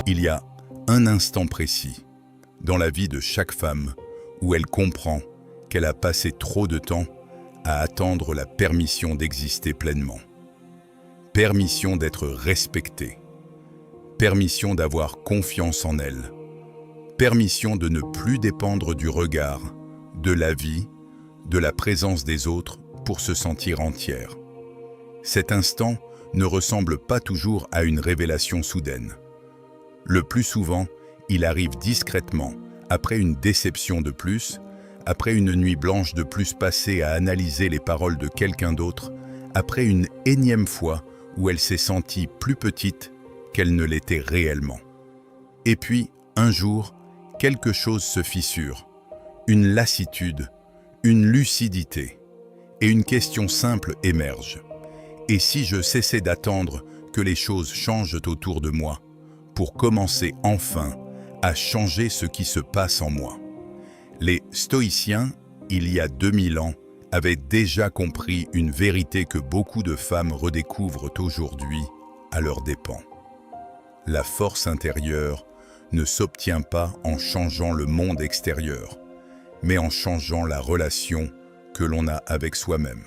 Il y a un instant précis dans la vie de chaque femme où elle comprend qu'elle a passé trop de temps à attendre la permission d'exister pleinement. Permission d'être respectée. Permission d'avoir confiance en elle. Permission de ne plus dépendre du regard, de la vie, de la présence des autres pour se sentir entière. Cet instant ne ressemble pas toujours à une révélation soudaine. Le plus souvent, il arrive discrètement, après une déception de plus, après une nuit blanche de plus passée à analyser les paroles de quelqu'un d'autre, après une énième fois où elle s'est sentie plus petite qu'elle ne l'était réellement. Et puis, un jour, quelque chose se fissure, une lassitude, une lucidité, et une question simple émerge. Et si je cessais d'attendre que les choses changent autour de moi, pour commencer enfin à changer ce qui se passe en moi? Les stoïciens, il y a 2000 ans, avaient déjà compris une vérité que beaucoup de femmes redécouvrent aujourd'hui à leurs dépens. La force intérieure ne s'obtient pas en changeant le monde extérieur, mais en changeant la relation que l'on a avec soi-même.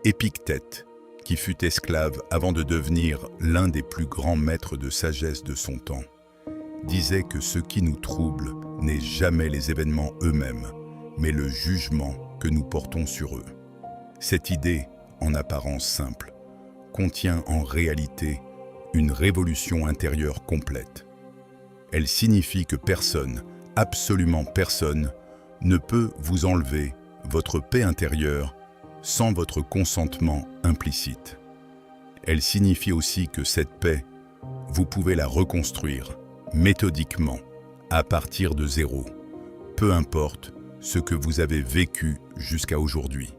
Épictète, qui fut esclave avant de devenir l'un des plus grands maîtres de sagesse de son temps, disait que ce qui nous trouble n'est jamais les événements eux-mêmes, mais le jugement que nous portons sur eux. Cette idée, en apparence simple, contient en réalité une révolution intérieure complète. Elle signifie que personne, absolument personne, ne peut vous enlever votre paix intérieure sans votre consentement implicite. Elle signifie aussi que cette paix, vous pouvez la reconstruire méthodiquement, à partir de zéro, peu importe ce que vous avez vécu jusqu'à aujourd'hui.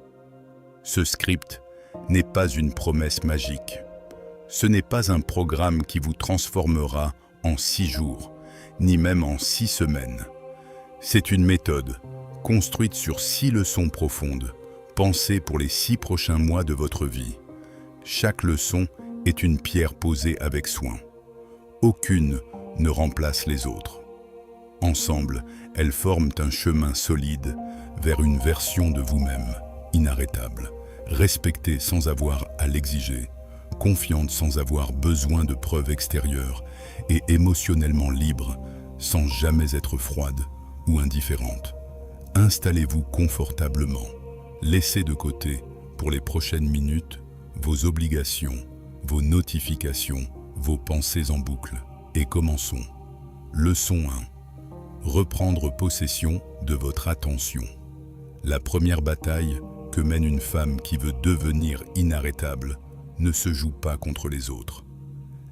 Ce script n'est pas une promesse magique. Ce n'est pas un programme qui vous transformera en 6 jours, ni même en 6 semaines. C'est une méthode construite sur 6 leçons profondes, pensées pour les 6 prochains mois de votre vie. Chaque leçon est une pierre posée avec soin. Aucune ne remplace les autres. Ensemble, elles forment un chemin solide vers une version de vous-même, inarrêtable, respectée sans avoir à l'exiger, confiante sans avoir besoin de preuves extérieures et émotionnellement libre sans jamais être froide ou indifférente. Installez-vous confortablement. Laissez de côté, pour les prochaines minutes, vos obligations, vos notifications, vos pensées en boucle. Et commençons. Leçon 1. Reprendre possession de votre attention. La première bataille que mène une femme qui veut devenir inarrêtable ne se joue pas contre les autres.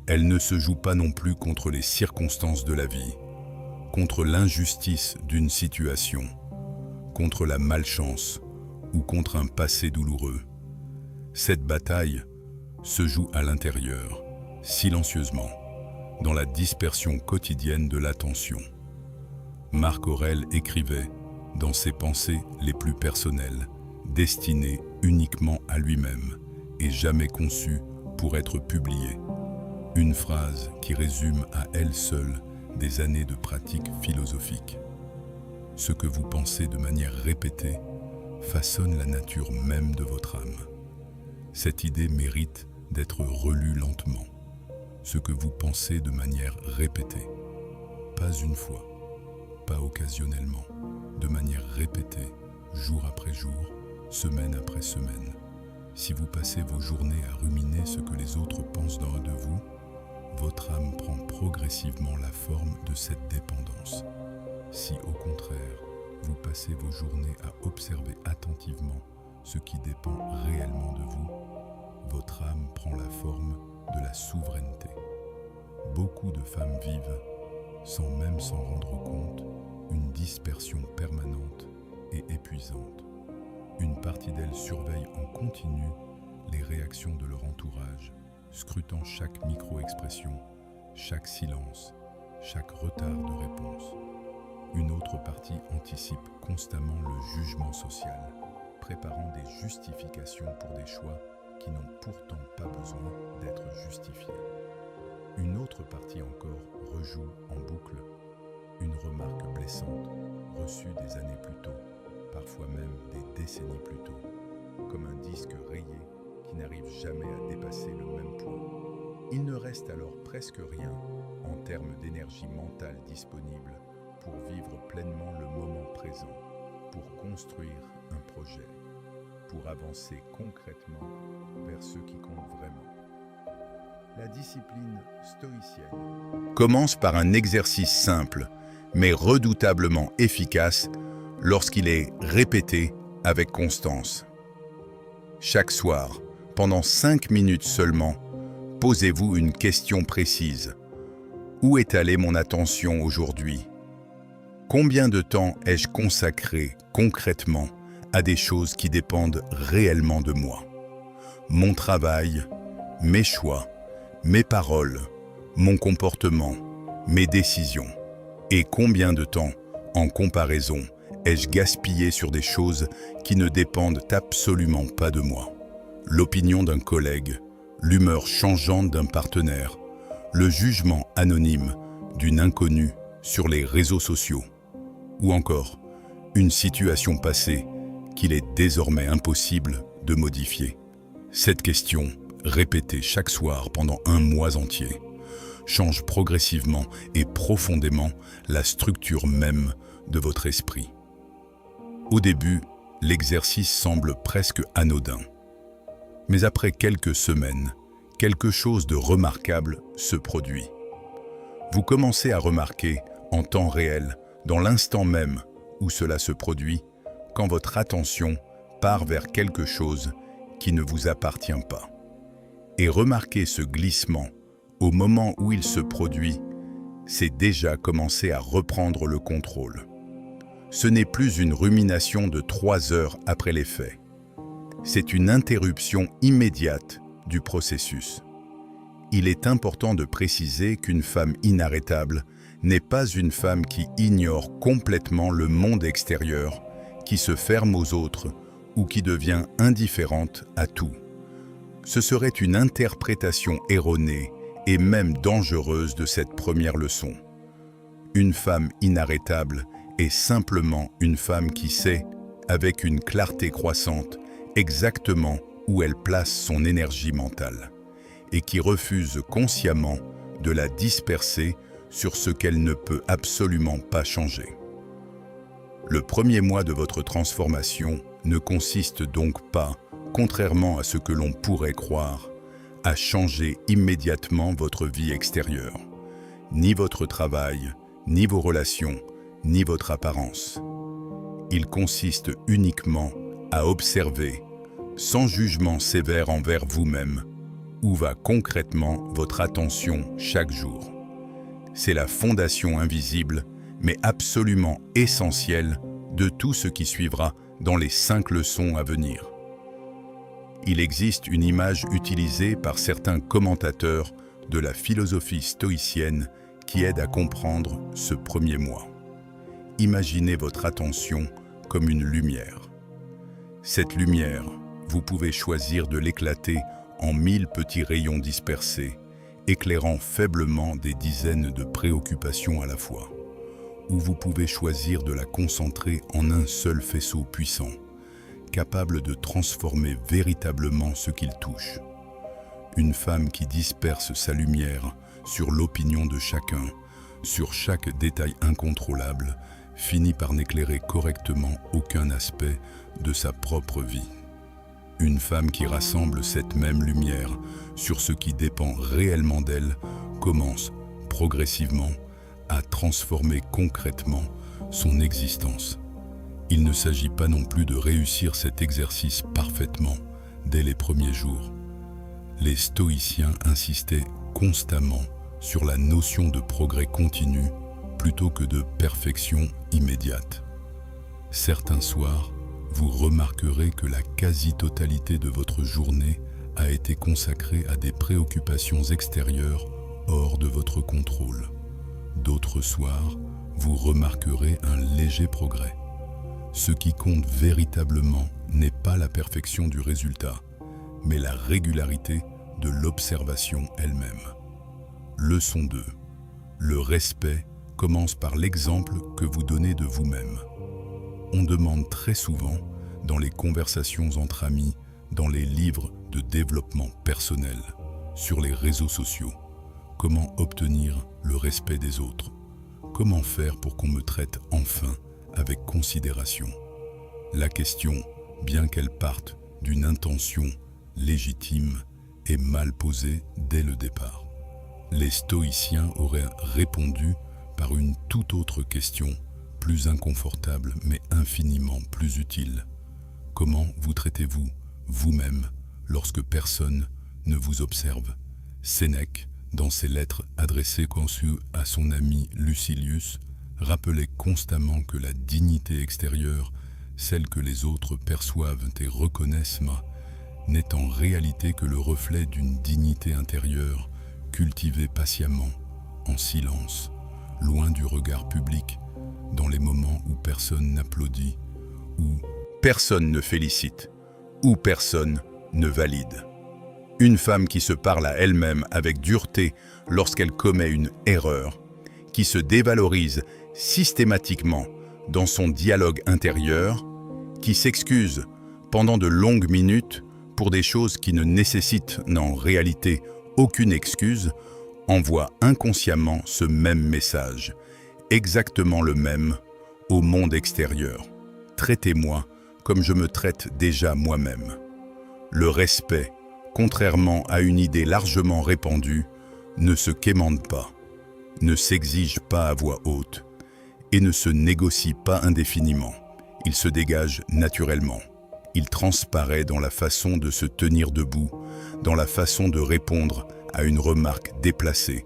Elle ne se joue pas non plus contre les circonstances de la vie, contre l'injustice d'une situation, contre la malchance ou contre un passé douloureux. Cette bataille se joue à l'intérieur, silencieusement, dans la dispersion quotidienne de l'attention. Marc Aurèle écrivait, dans ses pensées les plus personnelles, destinées uniquement à lui-même et jamais conçues pour être publiées. Une phrase qui résume à elle seule des années de pratique philosophique. Ce que vous pensez de manière répétée façonne la nature même de votre âme. Cette idée mérite d'être relue lentement. Ce que vous pensez de manière répétée, pas une fois, pas occasionnellement, de manière répétée, jour après jour, semaine après semaine. Si vous passez vos journées à ruminer ce que les autres pensent de vous, votre âme prend progressivement la forme de cette dépendance. Si au contraire, vous passez vos journées à observer attentivement ce qui dépend réellement de vous, votre âme prend la forme de la souveraineté. Beaucoup de femmes vivent, sans même s'en rendre compte, une dispersion permanente et épuisante. Une partie d'elles surveille en continu les réactions de leur entourage, scrutant chaque micro-expression, chaque silence, chaque retard de réponse. Une autre partie anticipe constamment le jugement social, préparant des justifications pour des choix qui n'ont pourtant pas besoin d'être justifiés. Une autre partie encore rejoue en boucle une remarque blessante reçue des années plus tôt, parfois même des décennies plus tôt, comme un disque rayé qui n'arrive jamais à dépasser le même point. Il ne reste alors presque rien en termes d'énergie mentale disponible pour vivre pleinement le moment présent, pour construire un projet, pour avancer concrètement vers ce qui compte vraiment. La discipline stoïcienne commence par un exercice simple, mais redoutablement efficace lorsqu'il est répété avec constance. Chaque soir, pendant 5 minutes seulement, posez-vous une question précise. Où est allée mon attention aujourd'hui? Combien de temps ai-je consacré concrètement à des choses qui dépendent réellement de moi? Mon travail, mes choix, mes paroles, mon comportement, mes décisions. Et combien de temps, en comparaison, ai-je gaspillé sur des choses qui ne dépendent absolument pas de moi? L'opinion d'un collègue, l'humeur changeante d'un partenaire, le jugement anonyme d'une inconnue sur les réseaux sociaux, ou encore une situation passée qu'il est désormais impossible de modifier. Cette question, répétée chaque soir pendant un mois entier, change progressivement et profondément la structure même de votre esprit. Au début, l'exercice semble presque anodin. Mais après quelques semaines, quelque chose de remarquable se produit. Vous commencez à remarquer, en temps réel, dans l'instant même où cela se produit, quand votre attention part vers quelque chose qui ne vous appartient pas. Et remarquer ce glissement au moment où il se produit, c'est déjà commencer à reprendre le contrôle. Ce n'est plus une rumination de 3 heures après les faits. C'est une interruption immédiate du processus. Il est important de préciser qu'une femme inarrêtable n'est pas une femme qui ignore complètement le monde extérieur, qui se ferme aux autres ou qui devient indifférente à tout. Ce serait une interprétation erronée et même dangereuse de cette première leçon. Une femme inarrêtable est simplement une femme qui sait, avec une clarté croissante, exactement où elle place son énergie mentale et qui refuse consciemment de la disperser sur ce qu'elle ne peut absolument pas changer. Le premier mois de votre transformation ne consiste donc pas, contrairement à ce que l'on pourrait croire, à changer immédiatement votre vie extérieure, ni votre travail, ni vos relations, ni votre apparence. Il consiste uniquement à observer, sans jugement sévère envers vous-même, où va concrètement votre attention chaque jour. C'est la fondation invisible, mais absolument essentielle de tout ce qui suivra dans les 5 leçons à venir. Il existe une image utilisée par certains commentateurs de la philosophie stoïcienne qui aide à comprendre ce premier mois. Imaginez votre attention comme une lumière. Cette lumière, vous pouvez choisir de l'éclater en 1000 petits rayons dispersés, éclairant faiblement des dizaines de préoccupations à la fois. Ou vous pouvez choisir de la concentrer en un seul faisceau puissant, capable de transformer véritablement ce qu'il touche. Une femme qui disperse sa lumière sur l'opinion de chacun, sur chaque détail incontrôlable, finit par n'éclairer correctement aucun aspect de sa propre vie. Une femme qui rassemble cette même lumière sur ce qui dépend réellement d'elle commence progressivement à transformer concrètement son existence. Il ne s'agit pas non plus de réussir cet exercice parfaitement dès les premiers jours. Les stoïciens insistaient constamment sur la notion de progrès continu plutôt que de perfection immédiate. Certains soirs, vous remarquerez que la quasi-totalité de votre journée a été consacrée à des préoccupations extérieures hors de votre contrôle. D'autres soirs, vous remarquerez un léger progrès. Ce qui compte véritablement n'est pas la perfection du résultat, mais la régularité de l'observation elle-même. Leçon 2. Le respect commence par l'exemple que vous donnez de vous-même. On demande très souvent, dans les conversations entre amis, dans les livres de développement personnel, sur les réseaux sociaux, comment obtenir le respect des autres? Comment faire pour qu'on me traite enfin avec considération? La question, bien qu'elle parte d'une intention légitime, est mal posée dès le départ. Les stoïciens auraient répondu par une toute autre question, plus inconfortable mais infiniment plus utile. Comment vous traitez-vous vous-même lorsque personne ne vous observe? Sénèque, dans ses lettres adressées conçues à son ami Lucilius, rappelait constamment que la dignité extérieure, celle que les autres perçoivent et reconnaissent, n'est en réalité que le reflet d'une dignité intérieure cultivée patiemment, en silence, loin du regard public, dans les moments où personne n'applaudit, où personne ne félicite, où personne ne valide. Une femme qui se parle à elle-même avec dureté lorsqu'elle commet une erreur, qui se dévalorise systématiquement dans son dialogue intérieur, qui s'excuse pendant de longues minutes pour des choses qui ne nécessitent en réalité aucune excuse, envoie inconsciemment ce même message, exactement le même, au monde extérieur. Traitez-moi comme je me traite déjà moi-même. Le respect, contrairement à une idée largement répandue, ne se quémande pas, ne s'exige pas à voix haute et ne se négocie pas indéfiniment. Il se dégage naturellement. Il transparaît dans la façon de se tenir debout, dans la façon de répondre à une remarque déplacée,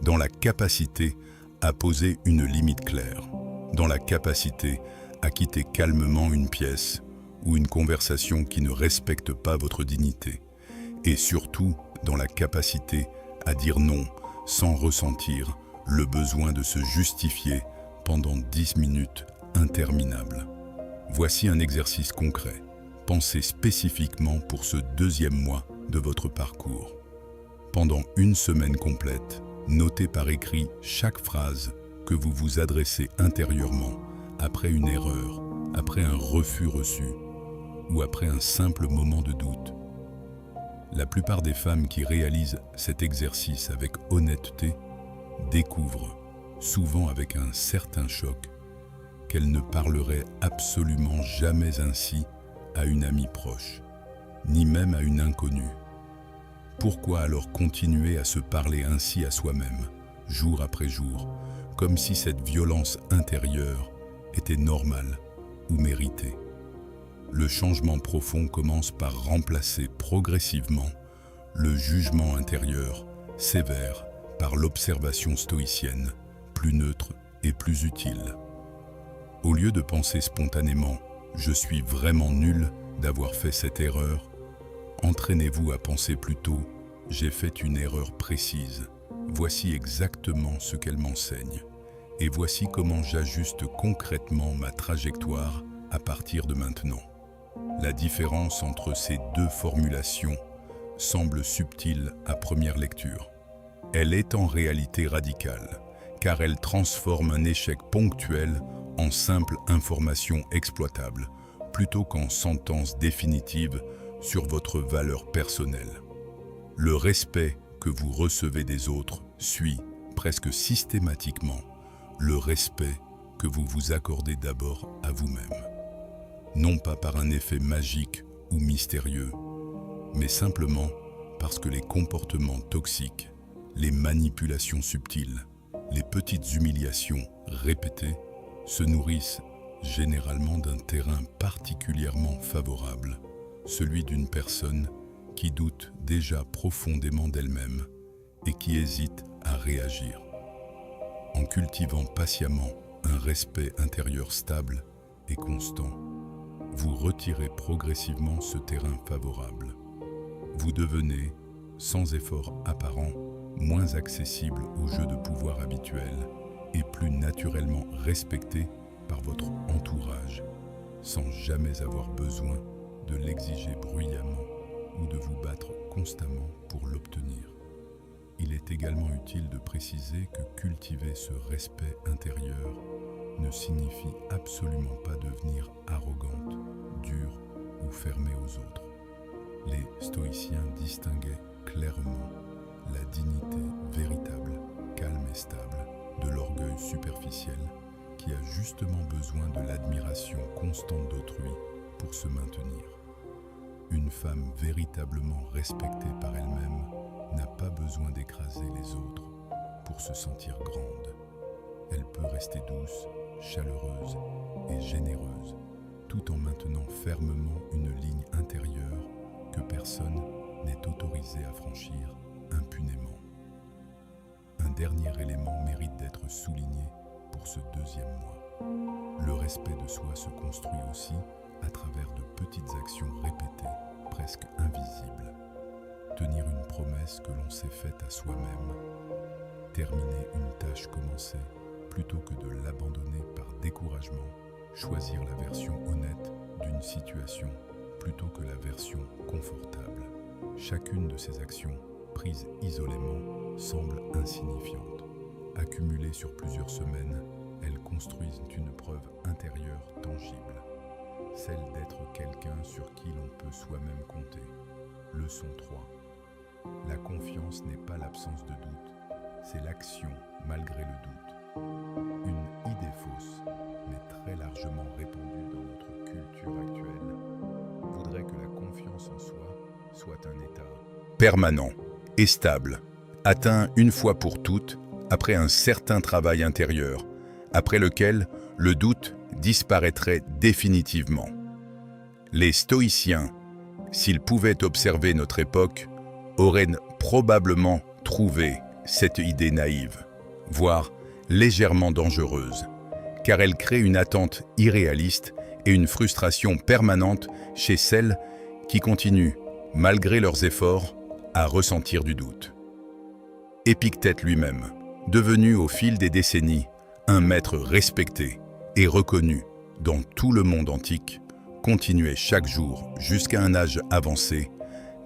dans la capacité à poser une limite claire, dans la capacité à quitter calmement une pièce ou une conversation qui ne respecte pas votre dignité, et surtout dans la capacité à dire non sans ressentir le besoin de se justifier pendant 10 minutes interminables. Voici un exercice concret. Pensez spécifiquement pour ce deuxième mois de votre parcours. Pendant une semaine complète, notez par écrit chaque phrase que vous vous adressez intérieurement après une erreur, après un refus reçu ou après un simple moment de doute. La plupart des femmes qui réalisent cet exercice avec honnêteté découvrent, souvent avec un certain choc, qu'elles ne parleraient absolument jamais ainsi à une amie proche, ni même à une inconnue. Pourquoi alors continuer à se parler ainsi à soi-même, jour après jour, comme si cette violence intérieure était normale ou méritée? Le changement profond commence par remplacer progressivement le jugement intérieur sévère par l'observation stoïcienne, plus neutre et plus utile. Au lieu de penser spontanément « je suis vraiment nul d'avoir fait cette erreur », entraînez-vous à penser plutôt « j'ai fait une erreur précise, voici exactement ce qu'elle m'enseigne, et voici comment j'ajuste concrètement ma trajectoire à partir de maintenant ». La différence entre ces deux formulations semble subtile à première lecture. Elle est en réalité radicale, car elle transforme un échec ponctuel en simple information exploitable, plutôt qu'en sentence définitive sur votre valeur personnelle. Le respect que vous recevez des autres suit, presque systématiquement, le respect que vous vous accordez d'abord à vous-même. Non pas par un effet magique ou mystérieux, mais simplement parce que les comportements toxiques, les manipulations subtiles, les petites humiliations répétées se nourrissent généralement d'un terrain particulièrement favorable, celui d'une personne qui doute déjà profondément d'elle-même et qui hésite à réagir. En cultivant patiemment un respect intérieur stable et constant, vous retirez progressivement ce terrain favorable. Vous devenez, sans effort apparent, moins accessible au jeu de pouvoir habituel et plus naturellement respecté par votre entourage, sans jamais avoir besoin de l'exiger bruyamment ou de vous battre constamment pour l'obtenir. Il est également utile de préciser que cultiver ce respect intérieur ne signifie absolument pas devenir arrogante, dure ou fermée aux autres. Les stoïciens distinguaient clairement la dignité véritable, calme et stable, de l'orgueil superficiel qui a justement besoin de l'admiration constante d'autrui pour se maintenir. Une femme véritablement respectée par elle-même n'a pas besoin d'écraser les autres pour se sentir grande. Elle peut rester douce, chaleureuse et généreuse, tout en maintenant fermement une ligne intérieure que personne n'est autorisé à franchir impunément. Un dernier élément mérite d'être souligné pour ce deuxième mois. Le respect de soi se construit aussi à travers de petites actions répétées, presque invisibles. Tenir une promesse que l'on s'est faite à soi-même, terminer une tâche commencée plutôt que de l'abandonner par découragement, choisir la version honnête d'une situation plutôt que la version confortable. Chacune de ces actions, prises isolément, semble insignifiante. Accumulées sur plusieurs semaines, elles construisent une preuve intérieure tangible, celle d'être quelqu'un sur qui l'on peut soi-même compter. Leçon 3. La confiance n'est pas l'absence de doute, c'est l'action malgré le doute. Une idée fausse, mais très largement répandue dans notre culture actuelle, voudrait que la confiance en soi soit un état permanent et stable, atteint une fois pour toutes après un certain travail intérieur, après lequel le doute disparaîtrait définitivement. Les stoïciens, s'ils pouvaient observer notre époque, auraient probablement trouvé cette idée naïve, voire légèrement dangereuse, car elle crée une attente irréaliste et une frustration permanente chez celles qui continuent, malgré leurs efforts, à ressentir du doute. Épictète lui-même, devenu au fil des décennies un maître respecté et reconnu dans tout le monde antique, continuait chaque jour, jusqu'à un âge avancé,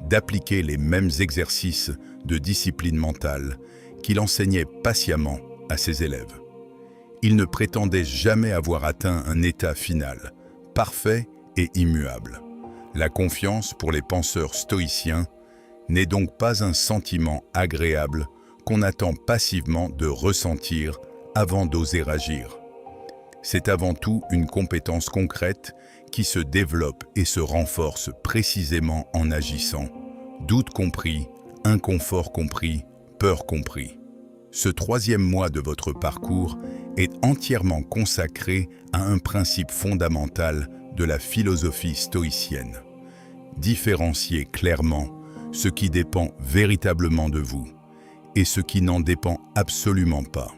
d'appliquer les mêmes exercices de discipline mentale qu'il enseignait patiemment à ses élèves. Il ne prétendait jamais avoir atteint un état final, parfait et immuable. La confiance pour les penseurs stoïciens n'est donc pas un sentiment agréable qu'on attend passivement de ressentir avant d'oser agir. C'est avant tout une compétence concrète qui se développe et se renforce précisément en agissant. Doute compris, inconfort compris, peur compris. Ce troisième mois de votre parcours est entièrement consacré à un principe fondamental de la philosophie stoïcienne. Différencier clairement ce qui dépend véritablement de vous et ce qui n'en dépend absolument pas.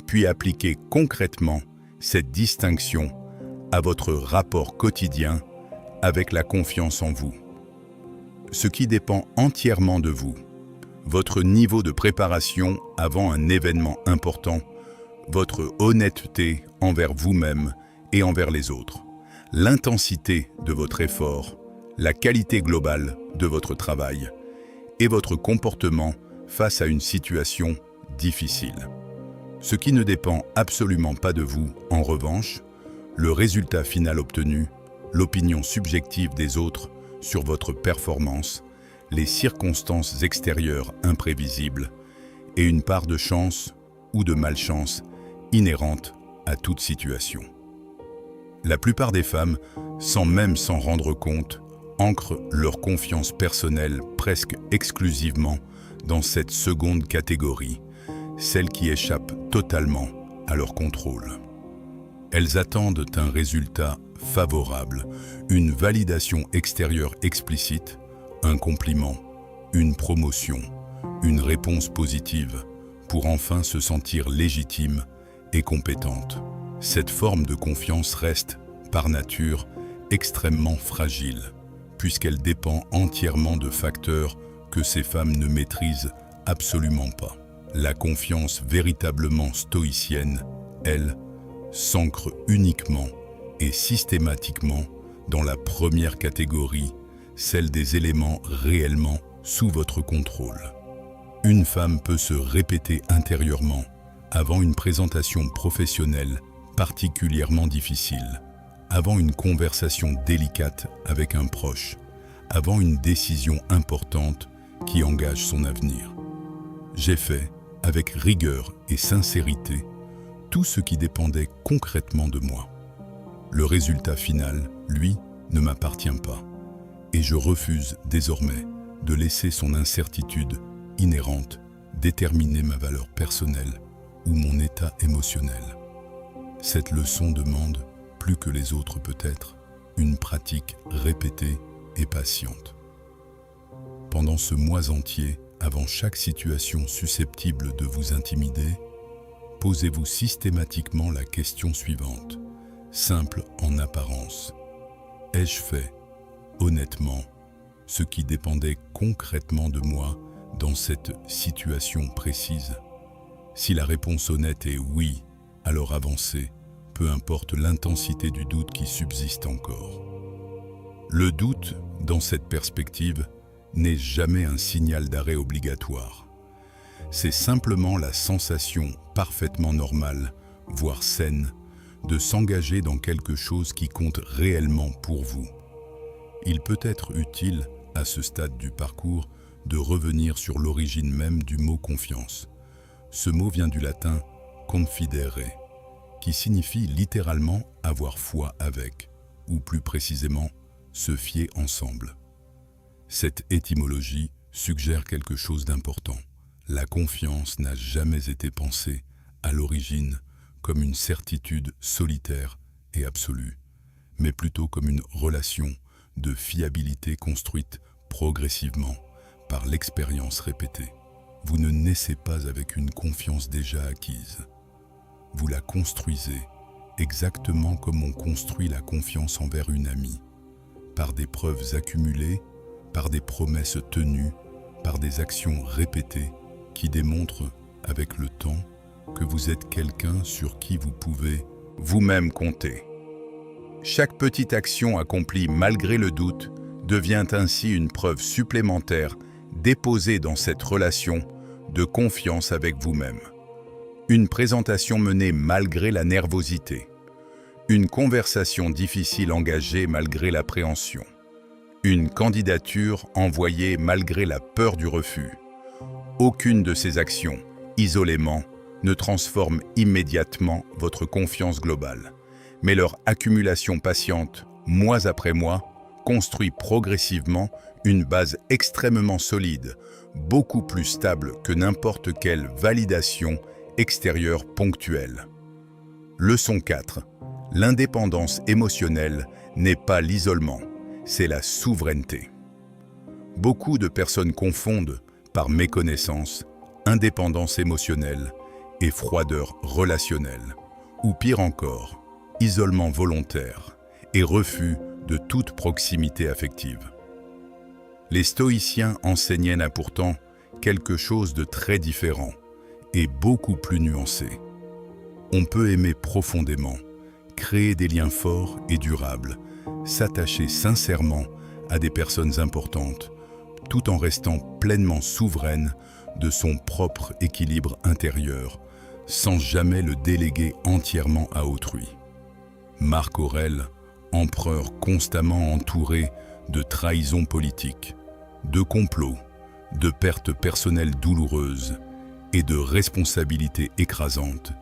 Puis appliquer concrètement cette distinction à votre rapport quotidien avec la confiance en vous. Ce qui dépend entièrement de vous, votre niveau de préparation avant un événement important, votre honnêteté envers vous-même et envers les autres, l'intensité de votre effort, la qualité globale de votre travail et votre comportement face à une situation difficile. Ce qui ne dépend absolument pas de vous, en revanche, le résultat final obtenu, l'opinion subjective des autres sur votre performance, les circonstances extérieures imprévisibles et une part de chance ou de malchance inhérente à toute situation. La plupart des femmes, sans même s'en rendre compte, ancrent leur confiance personnelle presque exclusivement dans cette seconde catégorie, celle qui échappe totalement à leur contrôle. Elles attendent un résultat favorable, une validation extérieure explicite, un compliment, une promotion, une réponse positive, pour enfin se sentir légitime et compétente. Cette forme de confiance reste, par nature, extrêmement fragile, puisqu'elle dépend entièrement de facteurs que ces femmes ne maîtrisent absolument pas. La confiance véritablement stoïcienne, elle, s'ancre uniquement et systématiquement dans la première catégorie, celle des éléments réellement sous votre contrôle. Une femme peut se répéter intérieurement avant une présentation professionnelle particulièrement difficile, avant une conversation délicate avec un proche, avant une décision importante qui engage son avenir. J'ai fait, avec rigueur et sincérité, tout ce qui dépendait concrètement de moi. Le résultat final, lui, ne m'appartient pas, et je refuse désormais de laisser son incertitude inhérente déterminer ma valeur personnelle ou mon état émotionnel. Cette leçon demande, plus que les autres peut-être, une pratique répétée et patiente. Pendant ce mois entier, avant chaque situation susceptible de vous intimider, posez-vous systématiquement la question suivante, simple en apparence. Ai-je fait, honnêtement, ce qui dépendait concrètement de moi dans cette situation précise? Si la réponse honnête est oui, alors avancez, peu importe l'intensité du doute qui subsiste encore. Le doute, dans cette perspective, n'est jamais un signal d'arrêt obligatoire. C'est simplement la sensation parfaitement normale, voire saine, de s'engager dans quelque chose qui compte réellement pour vous. Il peut être utile, à ce stade du parcours, de revenir sur l'origine même du mot confiance. Ce mot vient du latin confidere, qui signifie littéralement avoir foi avec, ou plus précisément, se fier ensemble. Cette étymologie suggère quelque chose d'important. La confiance n'a jamais été pensée, à l'origine, comme une certitude solitaire et absolue, mais plutôt comme une relation de fiabilité construite progressivement par l'expérience répétée. Vous ne naissez pas avec une confiance déjà acquise. Vous la construisez exactement comme on construit la confiance envers une amie, par des preuves accumulées, par des promesses tenues, par des actions répétées qui démontrent, avec le temps, que vous êtes quelqu'un sur qui vous pouvez vous-même compter. Chaque petite action accomplie malgré le doute devient ainsi une preuve supplémentaire déposée dans cette relation de confiance avec vous-même. Une présentation menée malgré la nervosité. Une conversation difficile engagée malgré l'appréhension. Une candidature envoyée malgré la peur du refus. Aucune de ces actions, isolément, ne transforme immédiatement votre confiance globale, mais leur accumulation patiente, mois après mois, construit progressivement une base extrêmement solide, beaucoup plus stable que n'importe quelle validation extérieure ponctuelle. Leçon 4. L'indépendance émotionnelle n'est pas l'isolement, c'est la souveraineté. Beaucoup de personnes confondent, par méconnaissance, indépendance émotionnelle et froideur relationnelle, ou pire encore, isolement volontaire et refus de toute proximité affective. Les stoïciens enseignaient pourtant quelque chose de très différent et beaucoup plus nuancé. On peut aimer profondément, créer des liens forts et durables, s'attacher sincèrement à des personnes importantes, tout en restant pleinement souveraine de son propre équilibre intérieur, sans jamais le déléguer entièrement à autrui. Marc Aurèle, empereur constamment entouré de trahisons politiques, de complots, de pertes personnelles douloureuses et de responsabilités écrasantes,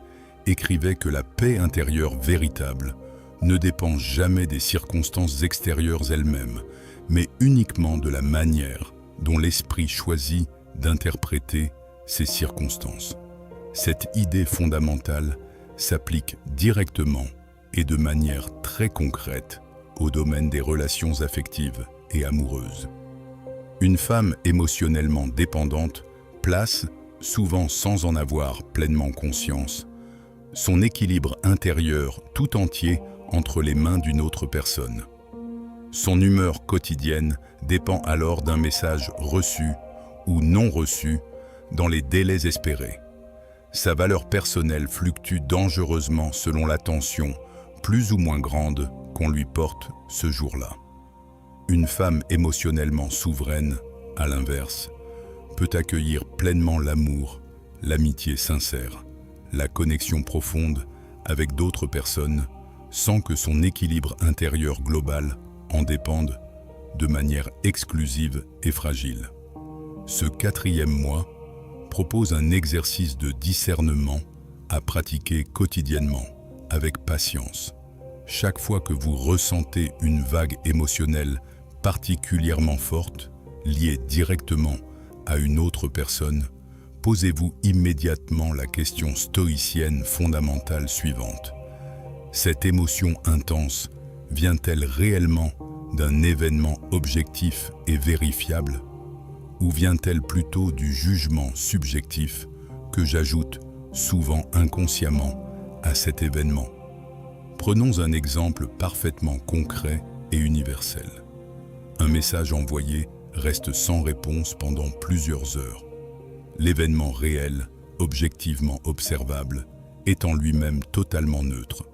écrivait que la paix intérieure véritable ne dépend jamais des circonstances extérieures elles-mêmes, mais uniquement de la manière dont l'esprit choisit d'interpréter ces circonstances. Cette idée fondamentale s'applique directement et de manière très concrète au domaine des relations affectives et amoureuses. Une femme émotionnellement dépendante place, souvent sans en avoir pleinement conscience, son équilibre intérieur tout entier entre les mains d'une autre personne. Son humeur quotidienne dépend alors d'un message reçu ou non reçu dans les délais espérés. Sa valeur personnelle fluctue dangereusement selon l'attention plus ou moins grande qu'on lui porte ce jour-là. Une femme émotionnellement souveraine, à l'inverse, peut accueillir pleinement l'amour, l'amitié sincère, la connexion profonde avec d'autres personnes sans que son équilibre intérieur global en dépende de manière exclusive et fragile. Ce 4e mois propose un exercice de discernement à pratiquer quotidiennement avec patience. Chaque fois que vous ressentez une vague émotionnelle particulièrement forte, liée directement à une autre personne, posez-vous immédiatement la question stoïcienne fondamentale suivante. Cette émotion intense vient-elle réellement d'un événement objectif et vérifiable, ou vient-elle plutôt du jugement subjectif que j'ajoute souvent inconsciemment à cet événement? Prenons un exemple parfaitement concret et universel. Un message envoyé reste sans réponse pendant plusieurs heures. L'événement réel, objectivement observable, est en lui-même totalement neutre.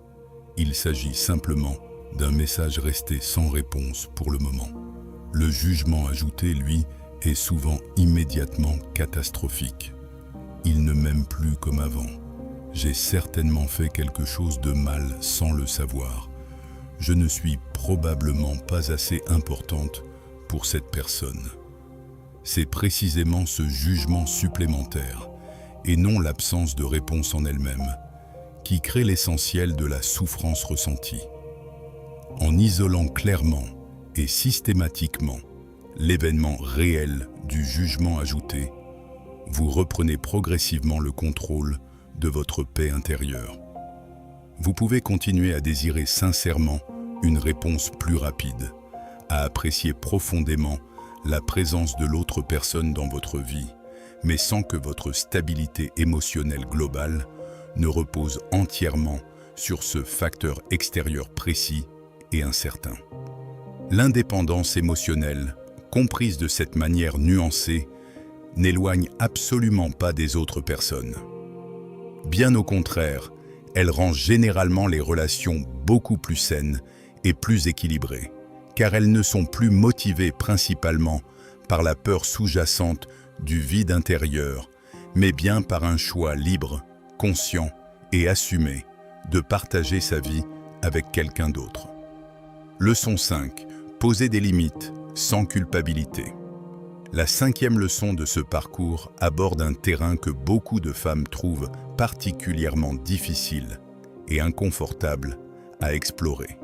Il s'agit simplement d'un message resté sans réponse pour le moment. Le jugement ajouté, lui, est souvent immédiatement catastrophique. Il ne m'aime plus comme avant. J'ai certainement fait quelque chose de mal sans le savoir. Je ne suis probablement pas assez importante pour cette personne. C'est précisément ce jugement supplémentaire, et non l'absence de réponse en elle-même, qui crée l'essentiel de la souffrance ressentie. En isolant clairement et systématiquement l'événement réel du jugement ajouté, vous reprenez progressivement le contrôle de votre paix intérieure. Vous pouvez continuer à désirer sincèrement une réponse plus rapide, à apprécier profondément la présence de l'autre personne dans votre vie, mais sans que votre stabilité émotionnelle globale ne repose entièrement sur ce facteur extérieur précis et incertain. L'indépendance émotionnelle, comprise de cette manière nuancée, n'éloigne absolument pas des autres personnes. Bien au contraire, elle rend généralement les relations beaucoup plus saines et plus équilibrées, car elles ne sont plus motivées principalement par la peur sous-jacente du vide intérieur, mais bien par un choix libre, conscient et assumé de partager sa vie avec quelqu'un d'autre. Leçon 5. Poser des limites sans culpabilité. La 5e leçon de ce parcours aborde un terrain que beaucoup de femmes trouvent particulièrement difficile et inconfortable à explorer.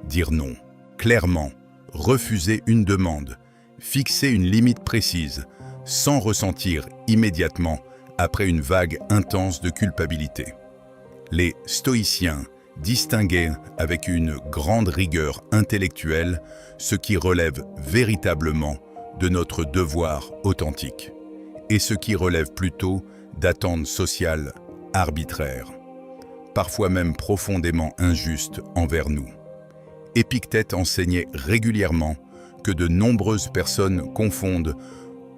Dire non, clairement, refuser une demande, fixer une limite précise, sans ressentir immédiatement après une vague intense de culpabilité. Les stoïciens distinguaient avec une grande rigueur intellectuelle ce qui relève véritablement de notre devoir authentique et ce qui relève plutôt d'attentes sociales arbitraires, parfois même profondément injustes envers nous. Épictète enseignait régulièrement que de nombreuses personnes confondent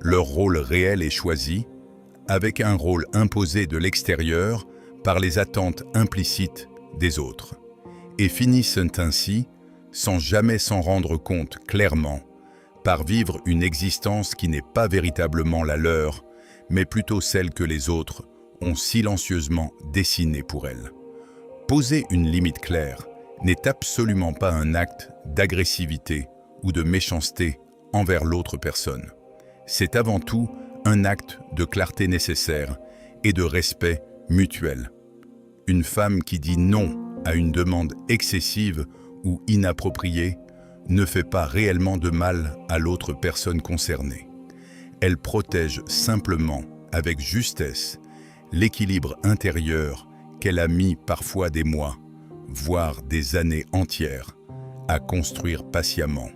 leur rôle réel et choisi avec un rôle imposé de l'extérieur par les attentes implicites des autres, et finissent ainsi, sans jamais s'en rendre compte clairement, par vivre une existence qui n'est pas véritablement la leur, mais plutôt celle que les autres ont silencieusement dessinée pour elles. Poser une limite claire n'est absolument pas un acte d'agressivité ou de méchanceté envers l'autre personne. C'est avant tout un acte de clarté nécessaire et de respect mutuel. Une femme qui dit non à une demande excessive ou inappropriée ne fait pas réellement de mal à l'autre personne concernée. Elle protège simplement, avec justesse, l'équilibre intérieur qu'elle a mis parfois des mois, voire des années entières, à construire patiemment.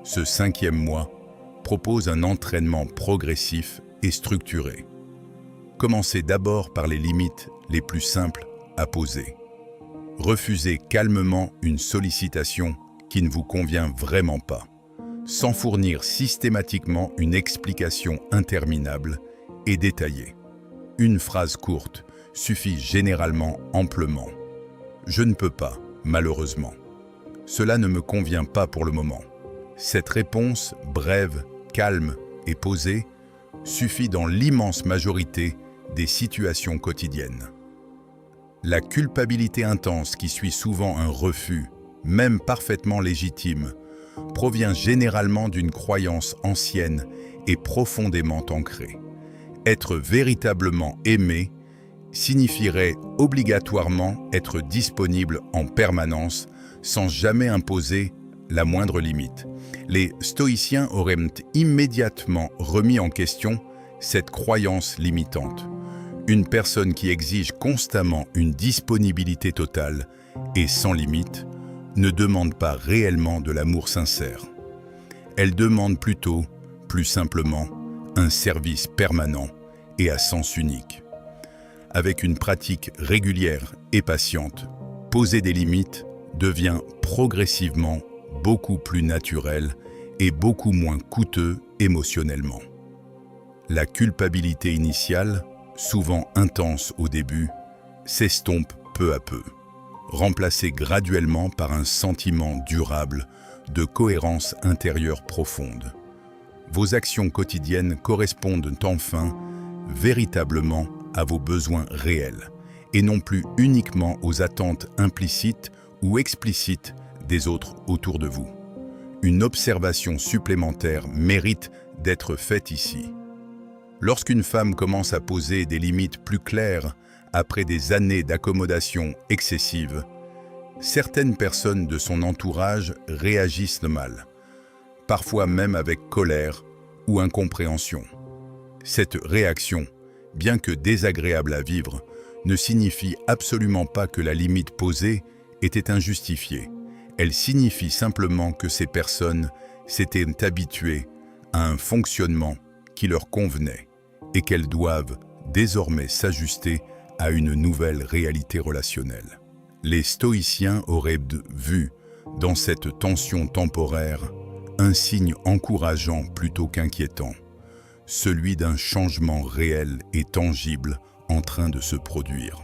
Ce 5e mois propose un entraînement progressif et structuré. Commencez d'abord par les limites les plus simples à poser. Refusez calmement une sollicitation qui ne vous convient vraiment pas, sans fournir systématiquement une explication interminable et détaillée. Une phrase courte suffit généralement amplement. Je ne peux pas, malheureusement. Cela ne me convient pas pour le moment. Cette réponse brève, calme et posée suffit dans l'immense majorité des situations quotidiennes. La culpabilité intense qui suit souvent un refus, même parfaitement légitime, provient généralement d'une croyance ancienne et profondément ancrée. Être véritablement aimé signifierait obligatoirement être disponible en permanence sans jamais imposer la moindre limite. Les stoïciens auraient immédiatement remis en question cette croyance limitante. Une personne qui exige constamment une disponibilité totale et sans limite ne demande pas réellement de l'amour sincère. Elle demande plutôt, plus simplement, un service permanent et à sens unique. Avec une pratique régulière et patiente, poser des limites devient progressivement beaucoup plus naturel et beaucoup moins coûteux émotionnellement. La culpabilité initiale, souvent intense au début, s'estompe peu à peu, remplacée graduellement par un sentiment durable de cohérence intérieure profonde. Vos actions quotidiennes correspondent enfin véritablement à vos besoins réels et non plus uniquement aux attentes implicites ou explicites des autres autour de vous. Une observation supplémentaire mérite d'être faite ici. Lorsqu'une femme commence à poser des limites plus claires après des années d'accommodation excessive, certaines personnes de son entourage réagissent mal, parfois même avec colère ou incompréhension. Cette réaction, bien que désagréable à vivre, ne signifie absolument pas que la limite posée était injustifiée. Elle signifie simplement que ces personnes s'étaient habituées à un fonctionnement qui leur convenait et qu'elles doivent désormais s'ajuster à une nouvelle réalité relationnelle. Les stoïciens auraient vu dans cette tension temporaire un signe encourageant plutôt qu'inquiétant, celui d'un changement réel et tangible en train de se produire.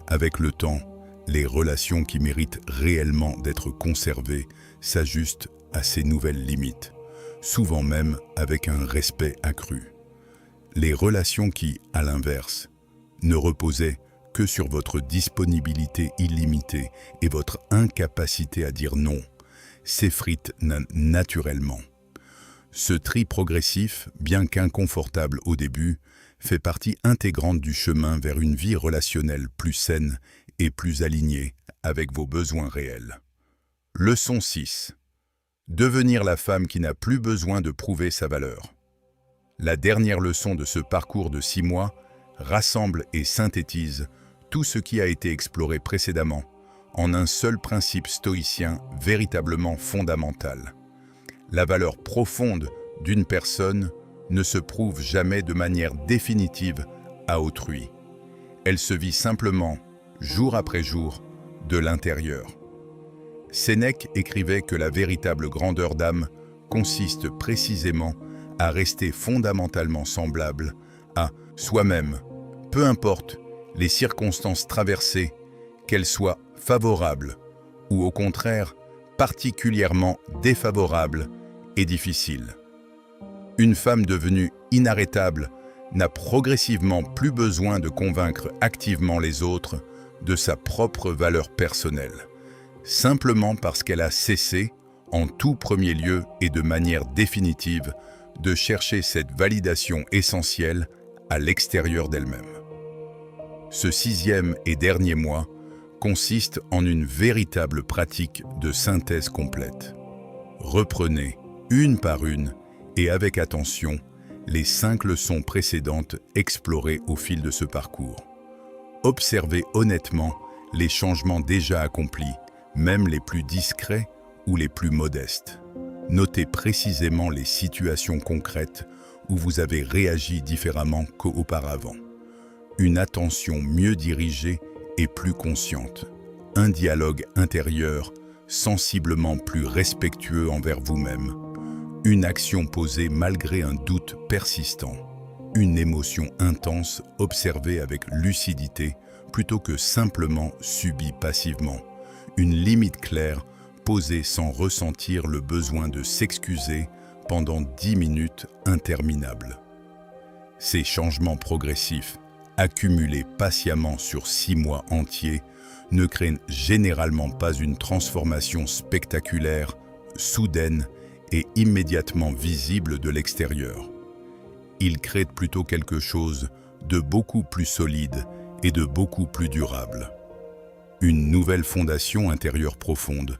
Avec le temps, les relations qui méritent réellement d'être conservées s'ajustent à ces nouvelles limites, souvent même avec un respect accru. Les relations qui, à l'inverse, ne reposaient que sur votre disponibilité illimitée et votre incapacité à dire non, s'effritent naturellement. Ce tri progressif, bien qu'inconfortable au début, fait partie intégrante du chemin vers une vie relationnelle plus saine et plus alignée avec vos besoins réels. Leçon 6. Devenir la femme qui n'a plus besoin de prouver sa valeur. La dernière leçon de ce parcours de 6 mois rassemble et synthétise tout ce qui a été exploré précédemment en un seul principe stoïcien véritablement fondamental. La valeur profonde d'une personne ne se prouve jamais de manière définitive à autrui. Elle se vit simplement, jour après jour, de l'intérieur. Sénèque écrivait que la véritable grandeur d'âme consiste précisément à rester fondamentalement semblable à soi-même, peu importe les circonstances traversées, qu'elles soient favorables ou au contraire particulièrement défavorables et difficiles. Une femme devenue inarrêtable n'a progressivement plus besoin de convaincre activement les autres de sa propre valeur personnelle, simplement parce qu'elle a cessé, en tout premier lieu et de manière définitive, de chercher cette validation essentielle à l'extérieur d'elle-même. Ce 6e et dernier mois consiste en une véritable pratique de synthèse complète. Reprenez, une par une, et avec attention, les 5 leçons précédentes explorées au fil de ce parcours. Observez honnêtement les changements déjà accomplis, même les plus discrets ou les plus modestes. Notez précisément les situations concrètes où vous avez réagi différemment qu'auparavant. Une attention mieux dirigée et plus consciente. Un dialogue intérieur sensiblement plus respectueux envers vous-même. Une action posée malgré un doute persistant. Une émotion intense observée avec lucidité plutôt que simplement subie passivement. Une limite claire posée sans ressentir le besoin de s'excuser pendant 10 minutes interminables. Ces changements progressifs, accumulés patiemment sur 6 mois entiers, ne créent généralement pas une transformation spectaculaire, soudaine et immédiatement visible de l'extérieur. Ils créent plutôt quelque chose de beaucoup plus solide et de beaucoup plus durable. Une nouvelle fondation intérieure profonde,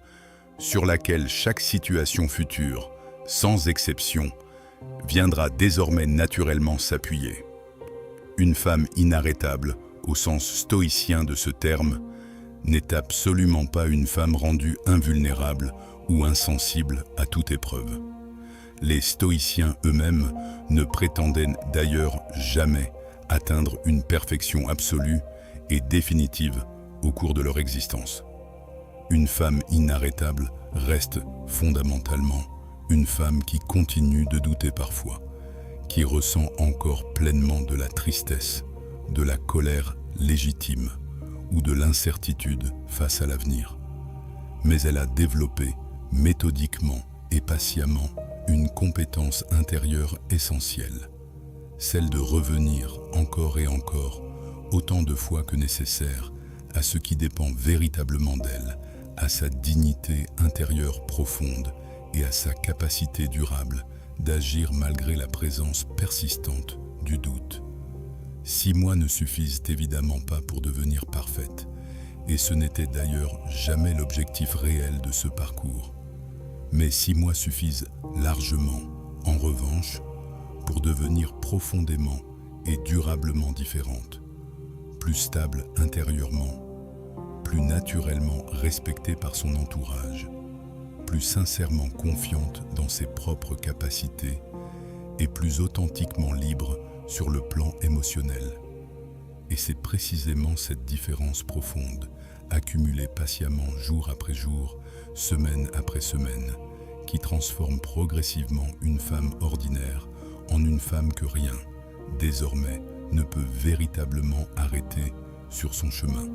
sur laquelle chaque situation future, sans exception, viendra désormais naturellement s'appuyer. Une femme inarrêtable, au sens stoïcien de ce terme, n'est absolument pas une femme rendue invulnérable ou insensible à toute épreuve. Les stoïciens eux-mêmes ne prétendaient d'ailleurs jamais atteindre une perfection absolue et définitive au cours de leur existence. Une femme inarrêtable reste fondamentalement une femme qui continue de douter parfois, qui ressent encore pleinement de la tristesse, de la colère légitime ou de l'incertitude face à l'avenir. Mais elle a développé méthodiquement et patiemment une compétence intérieure essentielle, celle de revenir encore et encore, autant de fois que nécessaire, à ce qui dépend véritablement d'elle, à sa dignité intérieure profonde et à sa capacité durable d'agir malgré la présence persistante du doute. 6 mois ne suffisent évidemment pas pour devenir parfaite, et ce n'était d'ailleurs jamais l'objectif réel de ce parcours. Mais 6 mois suffisent largement, en revanche, pour devenir profondément et durablement différente, plus stable intérieurement, plus naturellement respectée par son entourage, plus sincèrement confiante dans ses propres capacités et plus authentiquement libre sur le plan émotionnel. Et c'est précisément cette différence profonde, accumulée patiemment jour après jour, semaine après semaine, qui transforme progressivement une femme ordinaire en une femme que rien, désormais, ne peut véritablement arrêter sur son chemin.